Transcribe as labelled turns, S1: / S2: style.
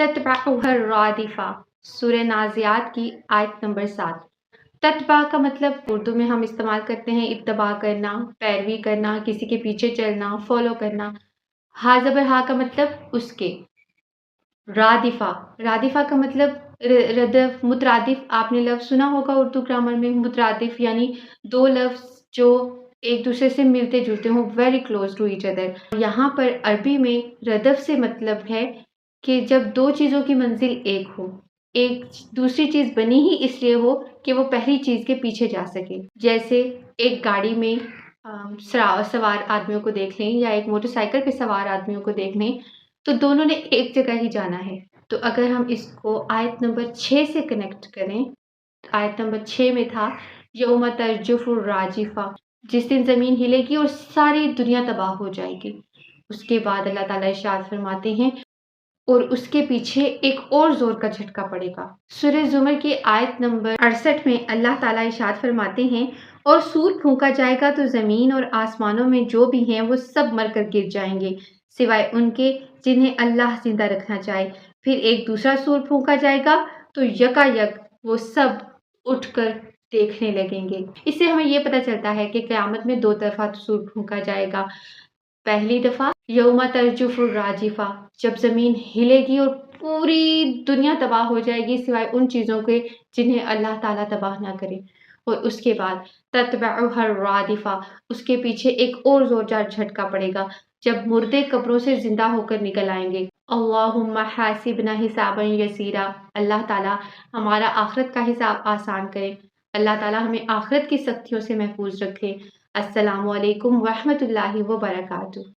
S1: तत्बअुहा रादिफा, सूरह नाज़ियात की आयत नंबर 7। तत्बा का मतलब उर्दू में हम इस्तेमाल करते हैं इत्तबा करना, पैरवी करना, किसी के पीछे चलना, फॉलो करना। हा ज़बर हा का मतलब उसके। रादिफा, रादिफा का मतलब रदफ, मुतरादिफ। आपने लफ्ज़ सुना होगा उर्दू ग्रामर में, मुतरादिफ यानी दो लफ्ज़ जो एक दूसरे से मिलते जुलते हों, very close to each other. यहाँ पर अरबी में रदफ से मतलब है कि जब दो चीज़ों की मंजिल एक हो, एक दूसरी चीज़ बनी ही इसलिए हो कि वो पहली चीज़ के पीछे जा सके। जैसे एक गाड़ी में सवार आदमियों को देख लें या एक मोटरसाइकिल पे सवार आदमियों को देख लें, तो दोनों ने एक जगह ही जाना है। तो अगर हम इसको आयत नंबर 6 से कनेक्ट करें, तो आयत नंबर 6 में था यौम तरजुफुर राजिफा, जिस दिन ज़मीन हिलेगी और सारी दुनिया तबाह हो जाएगी। उसके बाद अल्लाह ताला इरशाद फरमाते हैं और उसके पीछे एक और ज़ोर का झटका पड़ेगा। सूरह ज़ुमर की आयत नंबर 68 में अल्लाह ताला इरशाद फरमाते हैं और सूर फूंका जाएगा तो ज़मीन और आसमानों में जो भी हैं वो सब मरकर गिर जाएंगे सिवाय उनके जिन्हें अल्लाह जिंदा रखना चाहे। फिर एक दूसरा सूर फूंका जाएगा तो यकायक वो सब उठकर देखने लगेंगे। इससे हमें ये पता चलता है कि क़यामत में दो तरफा सूर फूंका जाएगा। पहली दफ़ा यौमा तरजुफुर राजिफा, जब ज़मीन हिलेगी और पूरी दुनिया तबाह हो जाएगी सिवाय उन चीज़ों के जिन्हें अल्लाह ताला तबाह ना करे। और उसके बाद तत्बअुहा रादिफा, उसके पीछे एक और ज़ोरदार झटका पड़ेगा जब मुर्दे कब्रों से जिंदा होकर निकल आएंगे। अल्लाहुम्मा हासिबना हिसाबन यसीरा, अल्लाह ताला हमारा आखिरत का हिसाब आसान करे। अल्लाह ताला हमें आखिरत की सख्तियों से महफूज रखे। अस्सलामु अलैकुम व रहमतुल्लाहि व बरकातुहू।